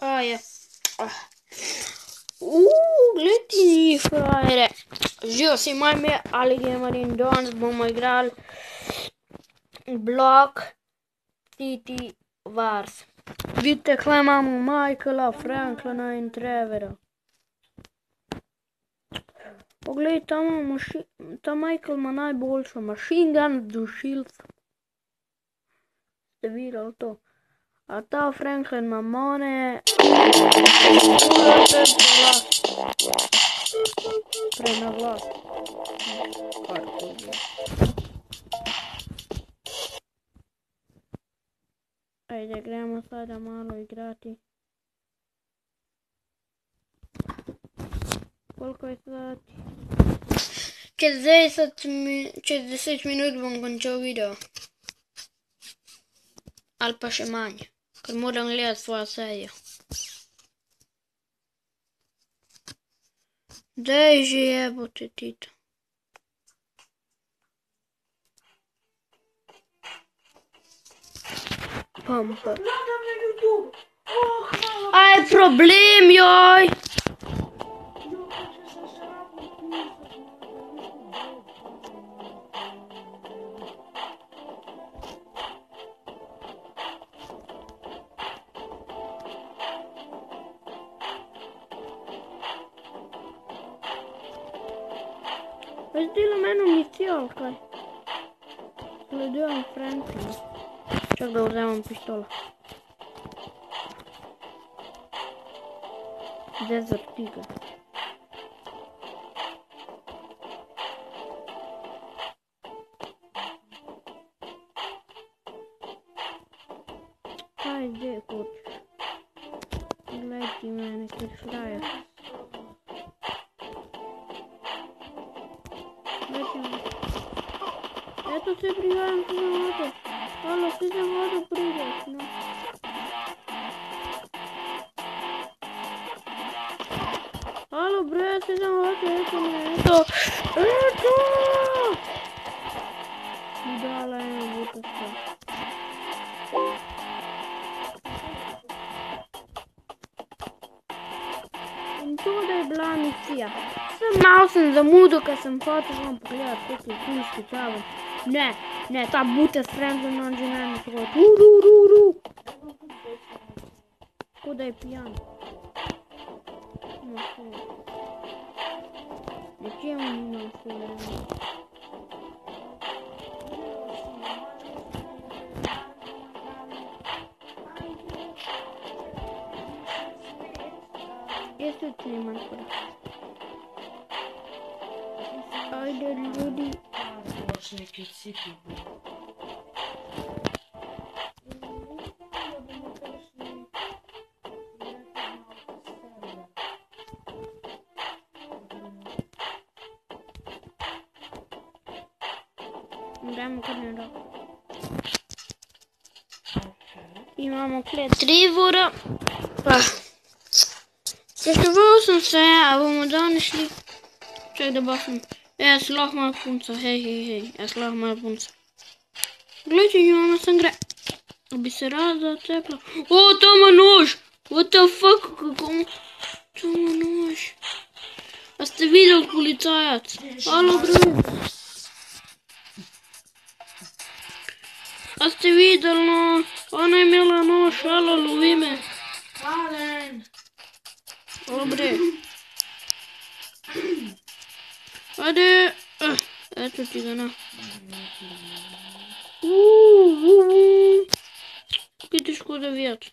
A je. Glej ti frajere. Živijo si moj ime Ali Gamer in danes bomo igrali Block City Wars. Vidite, kaj imamo Michaela, Franklina in Trevora. Poglej, ta Michael ima najboljšo machine gun z dušilcem. Ste videli to? A ta Franklin ima mone. Prenaglas. Ajde, gremo sada malo igrati. Koliko je sati? Čez 10 minut bom končal video. Ali pa še manj, ker moram gledati svojo serijo. Daj že jebote Tito. Pamper. Aj problem, joj! Veš delam eno misijo, ali kaj? Sledujem Franklina. Čak da vzemam pištolo. Desert Eagle. Kaj zdaj hočeš? Glej ti mene, kjer frajer. Eto se prihajam, se za vodo. Halo, se za vodo prideš, no. Halo, bre, se za vodo, eto me, eto. Eto! Budala ena butasta. In to da je bila misija. Malo sem zamudil, ker sem hotel vam pogledati, koliko je kunjski čavo. Ne, ta bute s Franklin on že meni proti. Tako da je pijan. Nečemu nimam sve. Jaz tudi nimam sve. Ajde ljudi. Moraš neki cipi. Gremo kar na rok. Imamo kle Trevora. Spraševal sem se, a bomo danes šli. Čak da bašem. Jaz lahko malo punca, hej, jaz lahko malo punca. Gledajte, ona sem gre. Bi se rada cepla. O, tam ima nož! What the fuck, kako mu... Tam ima nož. A ste videli policajac? Halo, gre. A ste videli, no? Ona je imela nož, halo, lovi me. Alen! Halo, bre. Ajde, eto ti ga na. Kaj je težko da vidjeti.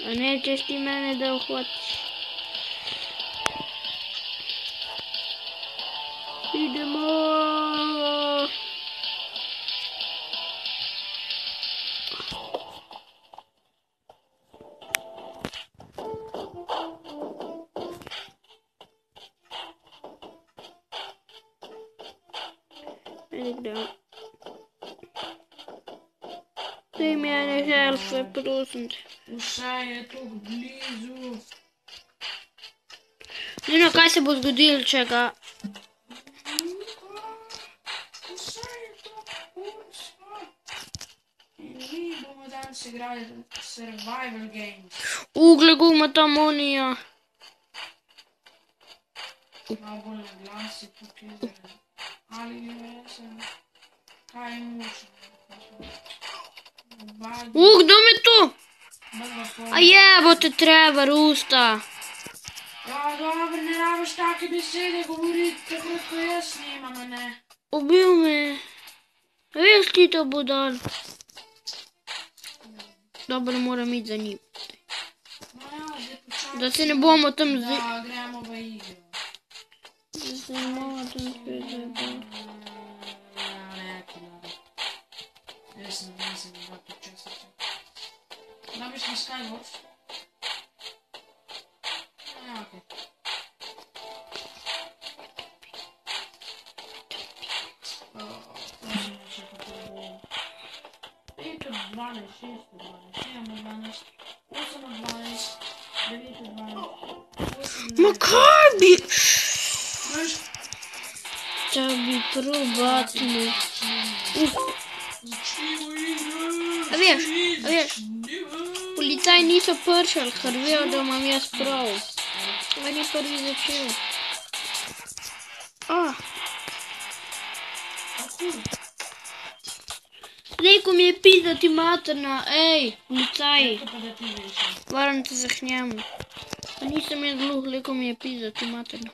A nećeš ti mene da uhvatiš. Idemo. Idemo. Daj mi ene želfe, prosim te. Vsaj je tu blizu. Nino, kaj se bo zgodilo, če ga... Vsaj je tu punčka. In mi bomo Idemo danas igrati survival games. Gle guma tam onija. Malo bolj na glasi pokazati. Ali ne sem. Kaj mušam? Kdo me tu? A jebote treba, Rusta. Ja, dobro, ne rabiš take besede govoriti, takrat ko jaz snimam, a ne? Ubil me. Veš ti to budal. Dobro, moram iti za njim. No ja, zdaj počasi. Da se ne bomo tam Da gremo v igro. Da se ne bomo tam spet zabili. Jaz sem da počasi. Da biš na Skywars? Ja, okej. Še kako bo. 5 od 12, 6 od 12, 7 od 12, 8 od 12, 9 od 12, 8 od 12. Ma kaj bi? Veš? Če bi probatili. Začnimo igro. A veš, policaj niso pršali, ker vejo, da imam jaz prav. On je prvi začel. Rekel mi je pisati materna, ej, policaji. Rekel pa, da ti veš. Varam te zahnjam. Pa nisem jaz gluh, rekel mi je pisati materna.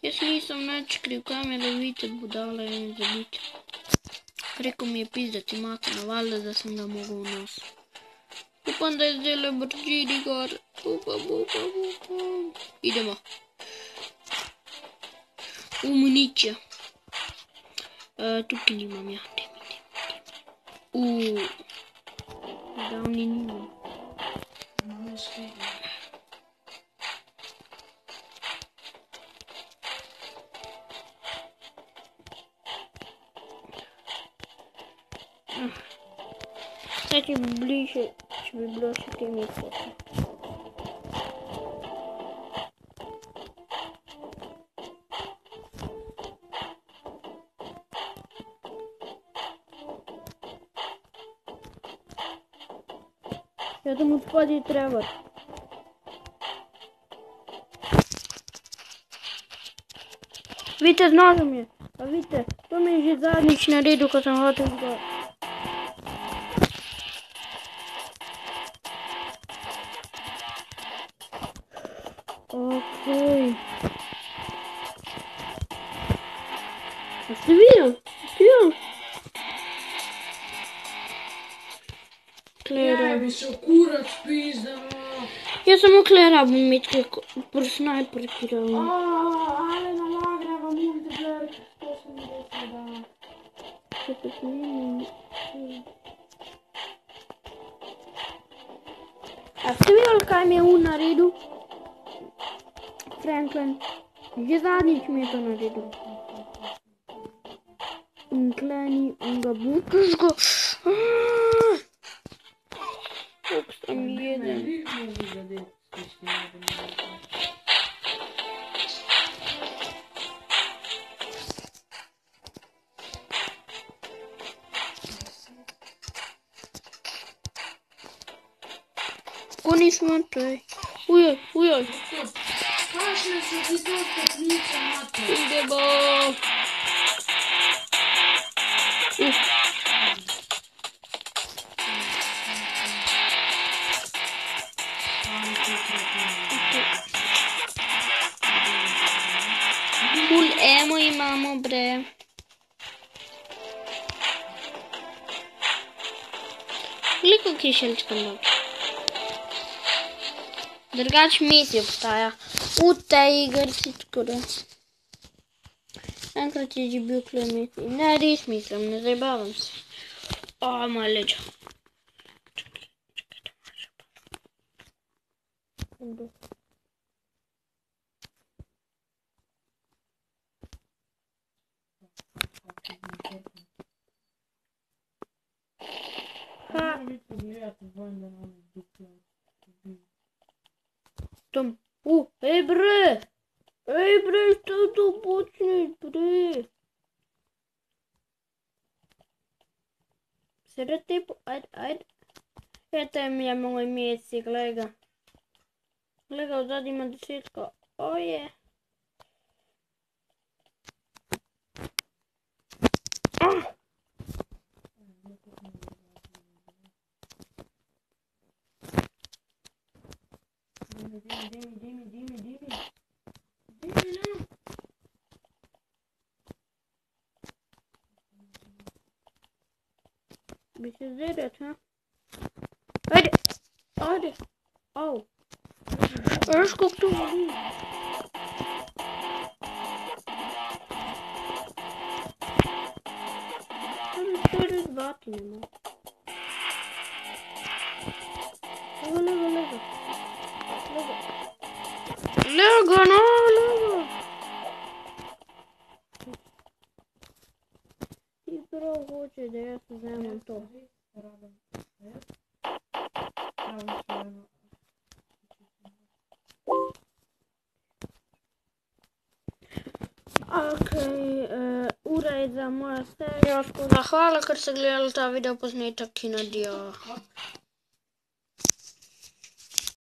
Jaz nisem nič kriv, kaj me lovite, budala in zabiti. Rekel mi je pisati materna, valjda, da sem ga mogel v nos. Upam, da je zdaj Lamborghini gor. Upam. Idemo. Municija. Tukaj nimam, ja. Davni nimam. Malo skega. Zdaj, če bi bliže, če bi bilo še kaj mesece. Ja tam odpadi Trevor. Vidite, z nožem je. A vidite, to mi je že zadnjič naredil, ko sem hotel zgor. Okej. A ste videl? Ja, bi se kurac pizdalo. Jaz samo kle rabim imeti pri snajperki ravno. Ale na lagre v multiplayer, to sem rekel, da. Če pa snimim. A ste videli, kaj mi je on naredil? Franklin. Že zadnjič mi je to naredil. In kleni, on ga bukaš go. Kako sem jeden. Ko nismo tej. Ujoj. Kakšne so ti to stopnice, mate? Idemo. Ful emo imamo, bre. Koliko kišelčka noč? Drugač misli obstaja. V tej igrci tako da. Enkrat je že bil klemet. Ne, res mislim, ne zabavam se. Malo lečo. Tam. Ej bre! Što to počneš, bre? Srti, ajde. Eto je moj mjeci, gledaj ga. Gledaj ga, odzad ima 10. Oje. Dimi. Bir şey zeyret ha. Hadi. Au. Örs koktu. Örs batine ma. Lego, no, Lego. Ti prvo hoće da ja se uzemam to. Ured za moja serija. Hvala ker ste gledali ta video posnetek in adijo.